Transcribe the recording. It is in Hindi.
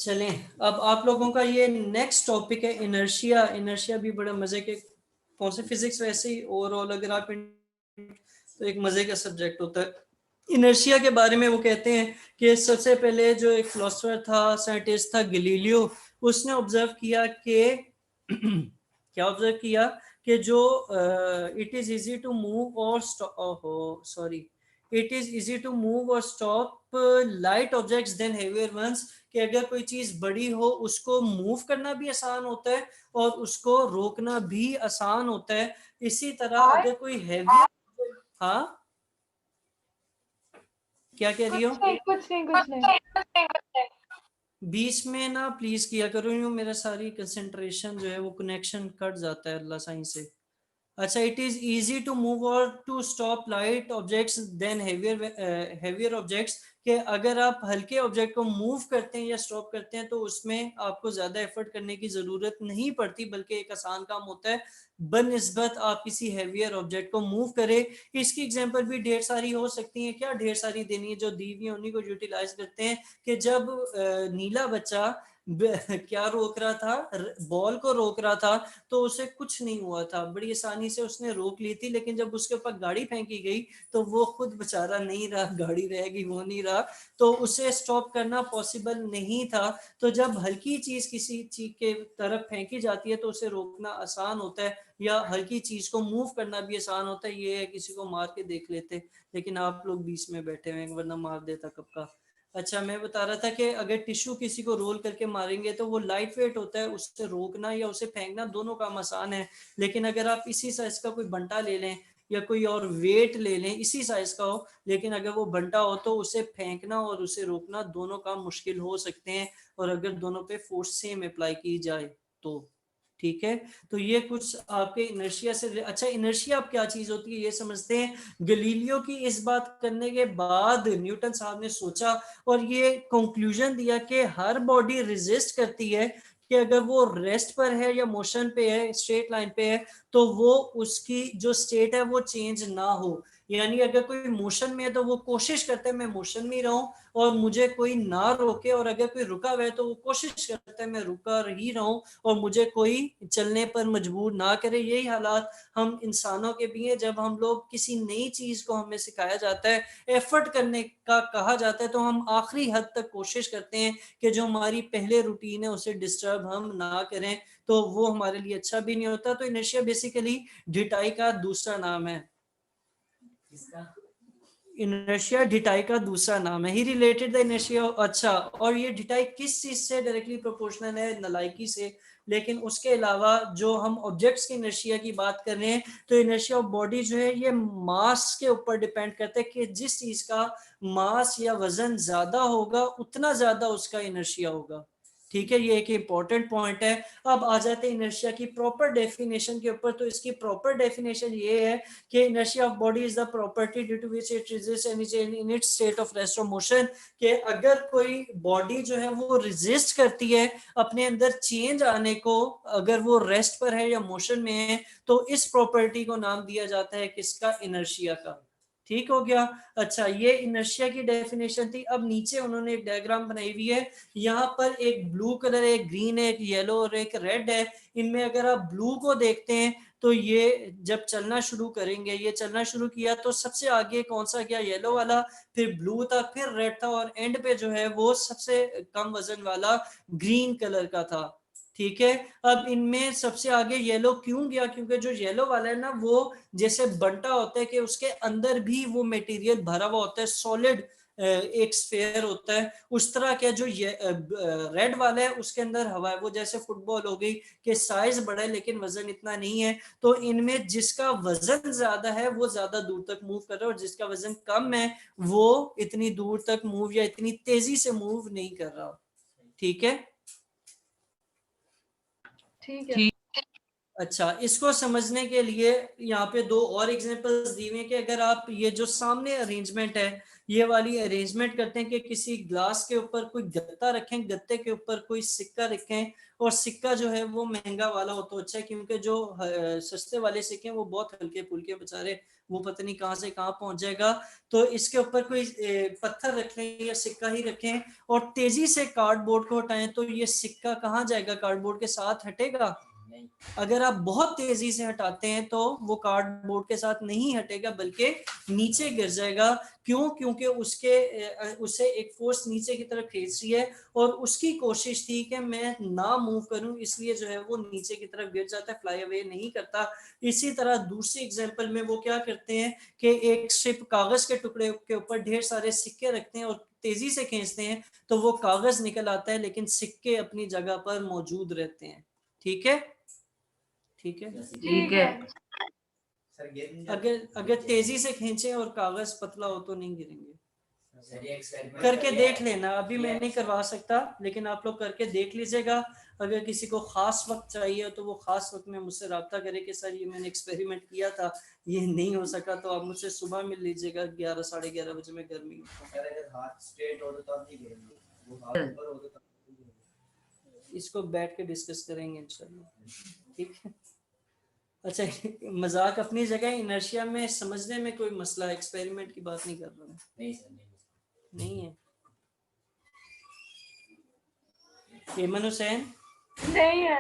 चलें, अब आप लोगों का ये नेक्स्ट टॉपिक है इनर्शिया। इनर्शिया भी बड़ा मजे के, कौन से फिजिक्स वैसे ही ओवरऑल अगर आप तो एक मजे का सब्जेक्ट होता है। इनर्शिया के बारे में वो कहते हैं कि सबसे पहले जो एक फिलोसफर था, साइंटिस्ट था, गैलीलियो, उसने ऑब्जर्व किया कि क्या ऑब्जर्व किया कि जो it is easy to move और sorry it is easy to move और stop light objects than heavier ones, कि अगर कोई चीज बड़ी हो उसको मूव करना भी आसान होता है और उसको रोकना भी आसान होता है। इसी तरह अगर कोई हैवी, हाँ क्या कह रही हो? कुछ नहीं। बीच में ना प्लीज किया करो, यूं मेरा सारी कंसंट्रेशन जो है वो कनेक्शन कट जाता है अल्लाह साइन से। अच्छा, it is easy to move और to stop light objects than heavier objects, कि अगर आप हल्के ऑब्जेक्ट को मूव करते हैं या स्टॉप करते हैं तो उसमें आपको ज्यादा एफर्ट करने की जरूरत नहीं पड़ती, बल्कि एक आसान काम होता है बनिस्बत आप किसी हैवियर ऑब्जेक्ट को मूव करें। इसकी एग्जांपल भी ढेर सारी हो सकती है, क्या ढेर सारी देनी है, जो दी हुई उन्हीं को यूटिलाइज करते हैं। कि जब नीला बच्चा क्या रोक रहा था, बॉल को रोक रहा था, तो उसे कुछ नहीं हुआ था, बड़ी आसानी से उसने रोक ली थी। लेकिन जब उसके ऊपर गाड़ी फेंकी गई तो वो खुद बेचारा नहीं रहा, गाड़ी रहेगी वो नहीं रहा, तो उसे स्टॉप करना पॉसिबल नहीं था। तो जब हल्की चीज किसी चीज के तरफ फेंकी जाती है तो उसे रोकना आसान होता है, या हल्की चीज को मूव करना भी आसान होता है। ये है किसी को मार के देख लेते, लेकिन आप लोग बीच में बैठे हुए हैं, वरना मार देता कब का। अच्छा, मैं बता रहा था कि अगर टिश्यू किसी को रोल करके मारेंगे तो वो लाइट वेट होता है, उससे रोकना या उसे फेंकना दोनों काम आसान है। लेकिन अगर आप इसी साइज का कोई बंटा ले लें या कोई और वेट ले लें इसी साइज का हो, लेकिन अगर वो बंटा हो तो उसे फेंकना और उसे रोकना दोनों काम मुश्किल हो सकते हैं, और अगर दोनों पे फोर्स सेम अप्लाई की जाए तो। ठीक है, तो ये कुछ आपके इनर्शिया से। अच्छा, इनर्शिया अब क्या चीज होती है ये समझते हैं। गलीलियो की इस बात करने के बाद न्यूटन साहब ने सोचा और ये कंक्लूजन दिया कि हर बॉडी रेजिस्ट करती है कि अगर वो रेस्ट पर है या मोशन पे है, स्ट्रेट लाइन पे है, तो वो उसकी जो स्टेट है वो चेंज ना हो। यानी अगर कोई मोशन में है तो वो कोशिश करता है मैं मोशन में रहूं और मुझे कोई ना रोके, और अगर कोई रुका हुआ है तो वो कोशिश करता है मैं रुका ही रहूं और मुझे कोई चलने पर मजबूर ना करे। यही हालात हम इंसानों के भी हैं। जब हम लोग किसी नई चीज को हमें सिखाया जाता है, एफर्ट करने का कहा जाता है, तो हम आखिरी हद तक कोशिश करते हैं कि जो हमारी पहले रूटीन है उसे डिस्टर्ब हम ना करें, तो वो हमारे लिए अच्छा भी नहीं होता। तो इनर्शिया बेसिकली ढिठाई का दूसरा नाम है। इनर्शिया ढिठाई का दूसरा नाम है। ही रिलेटेड द इनर्शिया। अच्छा, और ये ढिठाई किस चीज से डायरेक्टली प्रोपोर्शनल है? नलायकी से। लेकिन उसके अलावा जो हम ऑब्जेक्ट्स की इनर्शिया की बात कर रहे हैं, तो इनर्शिया ऑफ बॉडी जो है ये मास के ऊपर डिपेंड करता है कि जिस चीज का मास या वजन ज्यादा होगा उतना ज्यादा उसका इनर्शिया होगा। ठीक है, ये एक इंपॉर्टेंट पॉइंट है। अब आ जाते हैं इनर्शिया की प्रॉपर डेफिनेशन के ऊपर। तो इसकी प्रॉपर डेफिनेशन ये है कि inertia of body is the property due to which it resists any change in its state of rest or motion, कि अगर कोई बॉडी जो है वो रेजिस्ट करती है अपने अंदर चेंज आने को, अगर वो रेस्ट पर है या मोशन में है, तो इस प्रॉपर्टी को नाम दिया जाता है किसका? इनर्शिया का। ठीक हो गया। अच्छा, ये इनर्शिया की डेफिनेशन थी। अब नीचे उन्होंने एक डायग्राम बनाई हुई है। यहाँ पर एक ब्लू कलर है, एक ग्रीन है, एक येलो और एक रेड है। इनमें अगर आप ब्लू को देखते हैं तो ये जब चलना शुरू करेंगे, ये चलना शुरू किया तो सबसे आगे कौन सा गया? येलो वाला, फिर ब्लू था, फिर रेड था, और एंड पे जो है वो सबसे कम वजन वाला ग्रीन कलर का था। ठीक है, अब इनमें सबसे आगे येलो क्यों गया? क्योंकि जो येलो वाला है ना, वो जैसे बंटा होता है कि उसके अंदर भी वो मटेरियल भरा हुआ होता है, सॉलिड एक स्फेयर होता है, उस तरह का जो ये रेड वाला है उसके अंदर हवा है। वो जैसे फुटबॉल हो गई कि साइज बड़ा है लेकिन वजन इतना नहीं है। तो इनमें जिसका वजन ज्यादा है वो ज्यादा दूर तक मूव कर रहा है, और जिसका वजन कम है वो इतनी दूर तक मूव या इतनी तेजी से मूव नहीं कर रहा। ठीक है, ठीक है। अच्छा, इसको समझने के लिए यहाँ पे दो और एग्जांपल्स दी हुए हैं कि अगर आप ये जो सामने अरेंजमेंट है, ये वाली अरेंजमेंट करते हैं कि किसी ग्लास के ऊपर कोई गत्ता रखें, गत्ते के ऊपर कोई सिक्का रखें, और सिक्का जो है वो महंगा वाला हो तो अच्छा है, क्योंकि जो सस्ते वाले सिक्के हैं वो बहुत हल्के फुल्के बेचारे, वो पता नहीं कहाँ से कहाँ पहुंच जाएगा। तो इसके ऊपर कोई पत्थर रख लें या सिक्का ही रखें, और तेजी से कार्डबोर्ड को हटाएं तो ये सिक्का कहाँ जाएगा, कार्डबोर्ड के साथ हटेगा? अगर आप बहुत तेजी से हटाते हैं तो वो कार्डबोर्ड के साथ नहीं हटेगा बल्कि नीचे गिर जाएगा। क्यों? क्योंकि उसे एक फोर्स नीचे की तरफ खींच रही है, और उसकी कोशिश थी कि मैं ना मूव करूं, इसलिए जो है वो नीचे की तरफ गिर जाता है, फ्लाई अवे नहीं करता। इसी तरह दूसरी एग्जांपल में वो क्या करते हैं कि एक स्ट्रिप कागज के टुकड़े के ऊपर ढेर सारे सिक्के रखते हैं और तेजी से खींचते हैं तो वो कागज निकल आता है, लेकिन सिक्के अपनी जगह पर मौजूद रहते हैं। ठीक है, ठीक है। ठीक है। अगर अगर तेजी से खींचे और कागज पतला हो तो नहीं गिरेंगे। करके देख लेना, अभी मैं नहीं करवा सकता, लेकिन आप लोग करके देख लीजिएगा। अगर किसी को खास वक्त चाहिए तो वो खास वक्त में मुझसे रब्ता करे कि सर ये मैंने एक्सपेरिमेंट किया था, ये नहीं हो सका, तो आप मुझसे सुबह मिल लीजिएगा 11 साढ़े 11 बजे में गर्मी इसको बैठ के डिस्कस करेंगे इंशाल्लाह। ठीक है, अच्छा मजाक अपनी जगह, इनर्शिया में समझने में कोई मसला, एक्सपेरिमेंट की बात नहीं कर रहा हूँ। नहीं है। एमन हुसैन नहीं है।